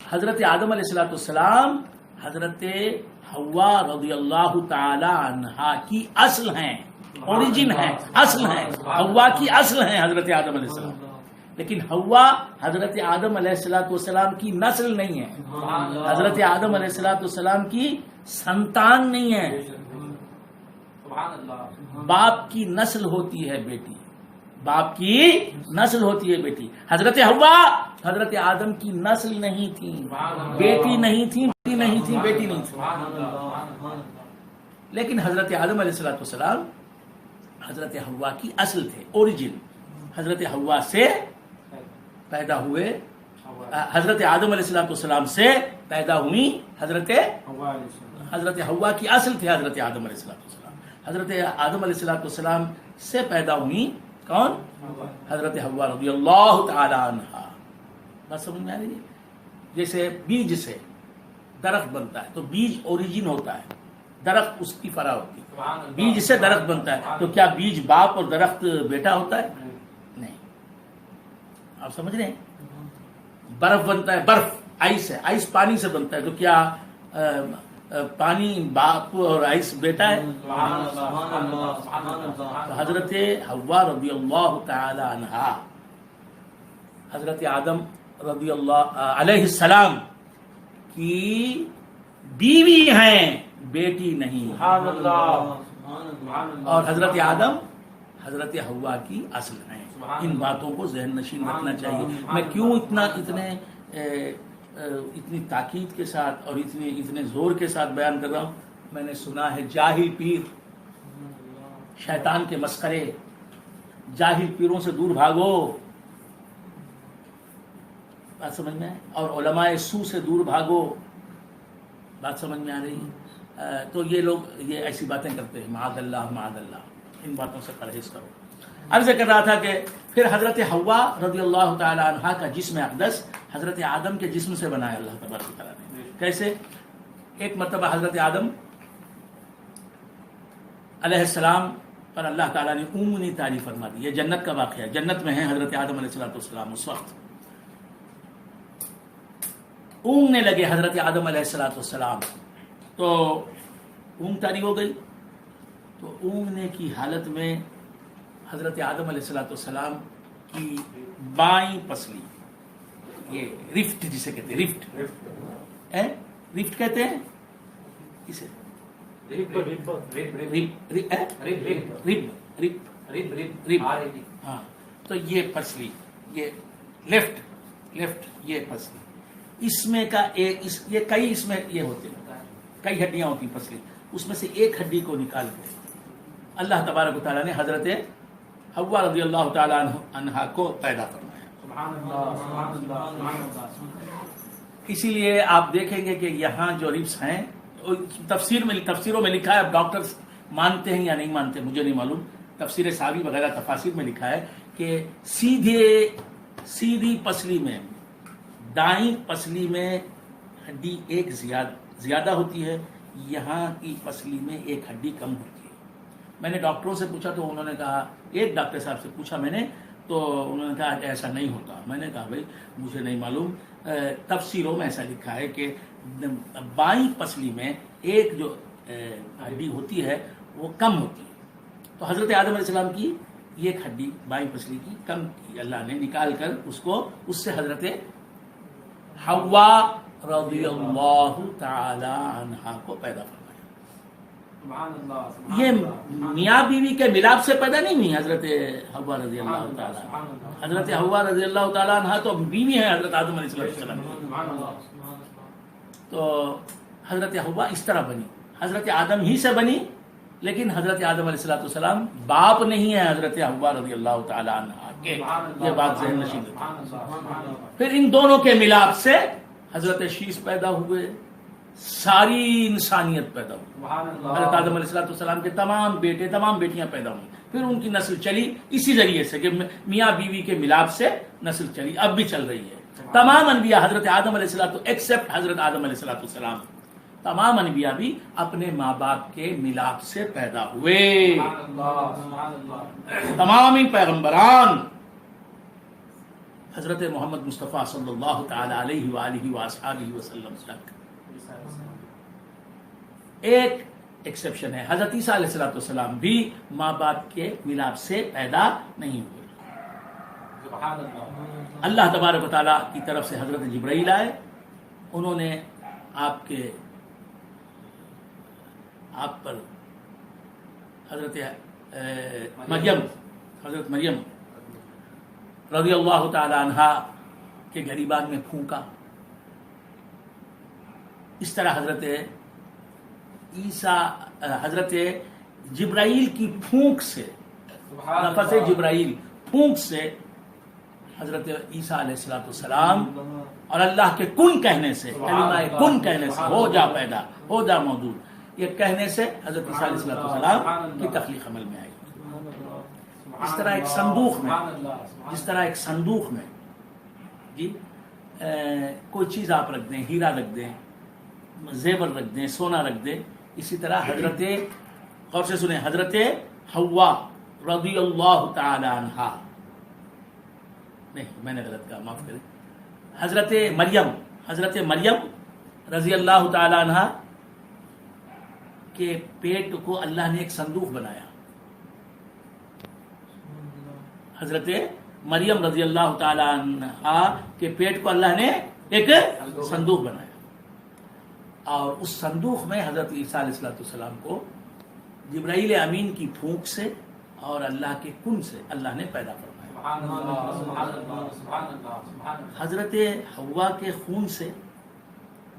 حضرت آدم علیہ السلام حضرت حوا رضی اللہ تعالی عنہا کی اصل ہیں، اوریجن ہیں، اصل ہیں، حوا کی اصل ہیں حضرت آدم علیہ السلام، لیکن حوا حضرت آدم علیہ السلام کی نسل نہیں ہے، حضرت آدم علیہ السلام کی سنتان نہیں ہے۔ باپ کی نسل ہوتی ہے بیٹی، باپ کی نسل ہوتی ہے بیٹی۔ حضرت حوا حضرت آدم کی نسل نہیں تھی، بیٹی نہیں تھی، بیٹی نہیں تھی، بیٹی نہیں تھی، لیکن حضرت آدم علیہ السلام حضرت حوا کی اصل تھے، اوریجن۔ حضرت حوا سے پیدا ہوئے، حضرت آدم علیہ السلام سے پیدا ہوئی حضرت حوا کی اصل تھے حضرت آدم علیہ السلام۔ حضرت آدم علیہ السلام سے پیدا ہوئی کون؟ حضرت حوا رضی اللہ تعالی عنہا۔ بات سمجھ میں آ رہی ہے؟ جیسے بیج سے درخت بنتا ہے تو بیج اوریجن ہوتا ہے، درخت اس کی فرع ہوتی ہے، بیج سے درخت بنتا ہے، تو کیا بیج باپ اور درخت بیٹا ہوتا ہے؟ نہیں۔ آپ سمجھ رہے ہیں؟ برف بنتا ہے، برف آئس ہے، آئس پانی سے بنتا ہے، تو کیا پانی باپ اور آئس بیٹا ہے؟ تو حضرت حوا رضی اللہ تعالی عنہا حضرت آدم رضی اللہ علیہ السلام کی بیوی ہیں، بیٹی نہیں، اور حضرت آدم حضرت حوا کی اصل ہیں۔ ان باتوں کو ذہن نشین رکھنا چاہیے۔ میں کیوں اتنی تاکید کے ساتھ اور اتنے زور کے ساتھ بیان کر رہا ہوں؟ میں نے سنا ہے جاہل پیر، شیطان کے مسخرے، جاہل پیروں سے دور بھاگو، بات سمجھ میں آئے، اور علماء سو سے دور بھاگو، بات سمجھ میں آ رہی ہے؟ تو یہ لوگ یہ ایسی باتیں کرتے ہیں، معاذ اللہ معاذ اللہ، ان باتوں سے پرہیز کرو۔ عرض کر رہا تھا کہ پھر حضرت حوا رضی اللہ تعالی عنہا کا جسم اقدس حضرت آدم کے جسم سے بنایا اللہ تبارک و تعالیٰ نے۔ کیسے؟ ایک مرتبہ حضرت آدم علیہ السلام پر اللہ تعالیٰ نے اونگنی تعریف فرما دی۔ یہ جنت کا واقعہ ہے، جنت میں ہیں حضرت آدم علیہ السلام، اس وقت اونگنے لگے حضرت آدم علیہ السلام، تو اونگ تاری ہو گئی، تو اونگنے کی حالت میں حضرت آدم علیہ السلام کی بائیں پسلی، یہ رفٹ جسے کہتے ہیں، رفٹ کہتے ہیں اسے، ہاں، تو یہ پسلی، یہ لیفٹ یہ پسلی، اس میں کا ایک یہ کئی اس میں یہ ہوتے ہیں، کئی ہڈیاں ہوتی ہیں پسلی، اس میں سے ایک ہڈی کو نکال کے اللہ تبارک و تعالیٰ نے حضرت حوا رضی اللہ تعالیٰ عنہا کو پیدا فرمایا۔ اسی لیے آپ دیکھیں گے کہ یہاں جو ربس ہیں، تفسیروں میں لکھا ہے، اب ڈاکٹر مانتے ہیں یا نہیں مانتے مجھے نہیں معلوم، تفسیر ساوی وغیرہ تفاسیر میں لکھا ہے کہ سیدھی پسلی میں، دائیں پسلی میں ہڈی ایک زیادہ ہوتی ہے، یہاں کی پسلی میں ایک ہڈی کم ہوتی ہے۔ میں نے ڈاکٹروں سے پوچھا تو انہوں نے کہا، ایک ڈاکٹر صاحب سے پوچھا میں نے تو انہوں نے کہا کہ ایسا نہیں ہوتا۔ میں نے کہا بھائی مجھے نہیں معلوم، تفسیروں میں ایسا لکھا ہے کہ بائیں پسلی میں ایک جو ہڈی ہوتی ہے وہ کم ہوتی ہے، تو حضرت آدم علیہ السلام کی ایک ہڈی بائیں پسلی کی کم کی، اللہ نے نکال کر اس سے حضرت حوا رضی اللہ تعالی عنہا کو پیدا فرمایا۔ یہ میاں بیوی کے ملاپ سے پیدا نہیں ہوئی حضرت حوا رضی اللہ تعالیٰ، حضرت حوا رضی اللہ تعالیٰ عنہا تو بیوی ہے حضرت آدم علیہ السلام، تو حضرت حوا اس طرح بنی، حضرت آدم ہی سے بنی، لیکن حضرت آدم علیہ السلام باپ نہیں ہے حضرت حوا رضی اللہ تعالیٰ عنہا کے، یہ بات ذہن نشین رکھیں۔ پھر ان دونوں کے ملاپ سے حضرت شیش پیدا ہوئے، ساری انسانیت پیدا ہوئی، حضرت آدم علیہ السلام کے تمام بیٹے تمام بیٹیاں پیدا ہوئی، پھر ان کی نسل چلی اسی ذریعے سے کہ میاں بیوی کے ملاپ سے نسل چلی، اب بھی چل رہی ہے۔ تمام انبیاء حضرت آدم علیہ السلام ایکسپٹ حضرت آدم علیہ السلام، تمام انبیاء بھی اپنے ماں باپ کے ملاپ سے پیدا ہوئے، تمام پیغمبران حضرت محمد مصطفیٰ صلی اللہ تعالی علیہ وآلہ وآصحابہ وسلم تک. ایک ایکسیپشن ہے، حضرت عیسیٰ علیہ السلام بھی ماں باپ کے ملاپ سے پیدا نہیں ہوئے. اللہ تبارک و تعالیٰ کی طرف سے حضرت جبرائیل آئے، انہوں نے آپ پر حضرت مریم رضی اللہ تعالی عنہا کے گریبان میں پھونکا. اس طرح حضرت جبرائیل کی پھونک سے، نفس جبرائیل پھونک سے حضرت عیسیٰ علیہ السلام اور اللہ کے کن کہنے سے، کلمہ کن کہنے سے، ہو جا پیدا، ہو جا موجود، یہ کہنے سے حضرت عیسیٰ علیہ السلام کی تخلیق عمل میں آئی. اس طرح ایک صندوق میں جی کوئی چیز آپ رکھ دیں، ہیرا رکھ دیں، زیور رکھ دیں، سونا رکھ دیں، اسی طرح حضرت، غور سے سنیں، حضرت حوا رضی اللہ تعالی عنہا، نہیں میں نے غلط کہا، معاف کریں، حضرت مریم رضی اللہ تعالی عنہا کے پیٹ کو اللہ نے ایک صندوق بنایا. حضرت مریم رضی اللہ تعالی عنہا کے پیٹ کو اللہ نے ایک صندوق بنایا، اور اس صندوق میں حضرت عیسیٰ علیہ السلام کو جبرائیل امین کی پھونک سے اور اللہ کے کن سے اللہ نے پیدا فرمایا. حضرت حوا کے خون سے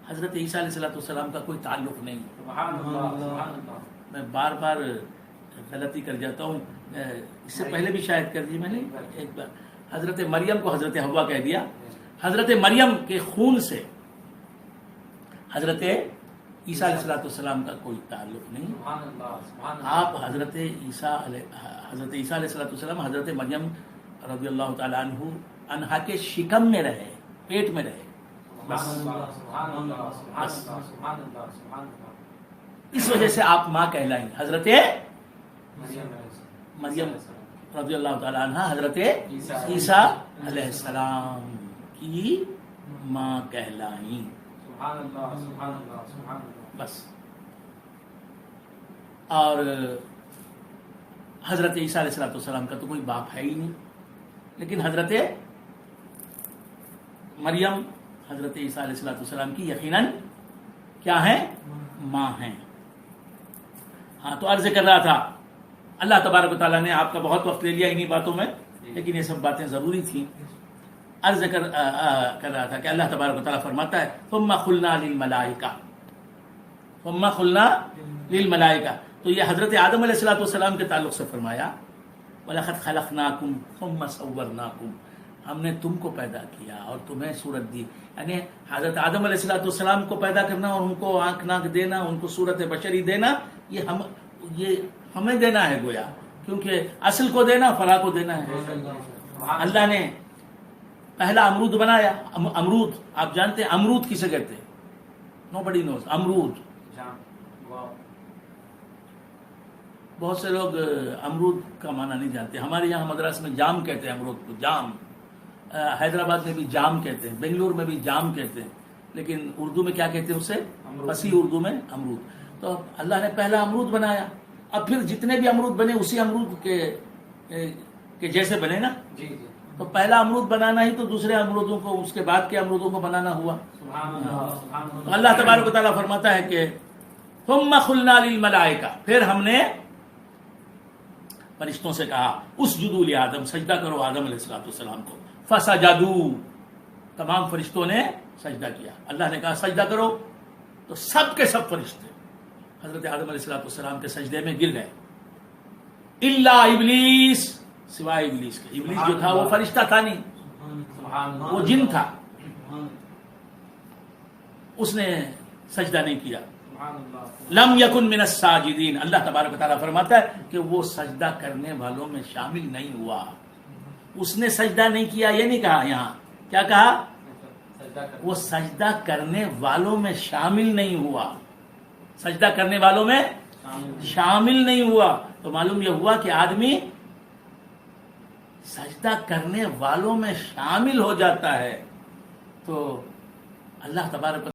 حضرت عیسیٰ علیہ السلام کا کوئی تعلق نہیں. میں بار بار غلطی کر جاتا ہوں، اس سے پہلے بھی شاید کر دی میں نے ایک بار، حضرت مریم کو حضرت حوا کہہ دیا. حضرت مریم کے خون سے حضرت عیسیٰ علیہ السلام کا کوئی تعلق نہیں. آپ حضرت عیسیٰ علیہ السلام حضرت مریم رضی اللہ تعالیٰ عنہا کے شکم میں رہے، پیٹ میں رہے. اس وجہ سے آپ ماں کہلائیں. حضرت مریم رضی اللہ تعالیٰ عنہ حضرت عیسیٰ علیہ السلام کی ماں کہلائیں. بس. اور حضرت عیسیٰ علیہ السلام کا تو کوئی باپ ہے ہی نہیں، لیکن حضرت مریم حضرت عیسیٰ علیہ السلام کی یقیناً کیا ہیں؟ ماں ہیں. ہاں، تو عرض کر رہا تھا، اللہ تبارک و تعالیٰ نے آپ کا بہت وقت لے لیا انہی باتوں میں، لیکن یہ سب باتیں ضروری تھیں. عرض کر رہا تھا کہ اللہ تبارک و تعالیٰ فرماتا ہے ثم قلنا للملائکہ، تو یہ حضرت آدم علیہ السلام کے تعلق سے فرمایا وَلَقَدْ خَلَقْنَاكُمْ ثُمَّ صَوَّرْنَاكُمْ، ہم نے تم کو پیدا کیا اور تمہیں صورت دی. یعنی حضرت آدم علیہ السلام کو پیدا کرنا اور ان کو آنکھ ناک دینا، ان کو صورت بشری دینا، یہ ہمیں دینا ہے گویا، کیونکہ اصل کو دینا فرا کو دینا ہے. اللہ نے پہلا امرود بنایا. امرود آپ جانتے ہیں امرود کسے کہتے ہیں؟ nobody knows. امرود، بہت سے لوگ امرود کا معنی نہیں جانتے. ہمارے یہاں مدراس میں جام کہتے ہیں امرود کو، جام. حیدرآباد میں بھی جام کہتے ہیں، بنگلور میں بھی جام کہتے ہیں، لیکن اردو میں کیا کہتے ہیں اسے؟ فصیح اردو میں امرود. تو اللہ نے پہلا امرود بنایا، اب پھر جتنے بھی امرود بنے اسی امرود کے جیسے بنے نا. تو پہلا امرود بنانا ہی تو دوسرے امرودوں کو، اس کے بعد کے امرودوں کو بنانا ہوا. تو اللہ تبارک و تعالیٰ فرماتا ہے کہ ثم قلنا للملائکہ، پھر ہم نے فرشتوں سے کہا اسجدوا لآدم، سجدہ کرو آدم علیہ السلام کو. فسجدوا، تمام فرشتوں نے سجدہ کیا. اللہ نے کہا سجدہ کرو، تو سب کے سب فرشتے حضرت آدم علیہ السلام کے سجدے میں گر گئے. الا ابلیس، سوائے ابلیس کے. ابلیس جو تھا وہ فرشتہ تھا نہیں، وہ جن تھا، اس نے سجدہ نہیں کیا. لم یکن من الساجدین، اللہ تبارک و تعالیٰ فرماتا ہے کہ وہ سجدہ کرنے والوں میں شامل نہیں ہوا. اس نے سجدہ نہیں کیا یہ نہیں کہا، یہاں کیا کہا؟ وہ سجدہ کرنے والوں میں شامل نہیں ہوا. سجدہ کرنے والوں میں شامل نہیں ہوا. تو معلوم یہ ہوا کہ آدمی سجدہ کرنے والوں میں شامل ہو جاتا ہے تو اللہ تبارک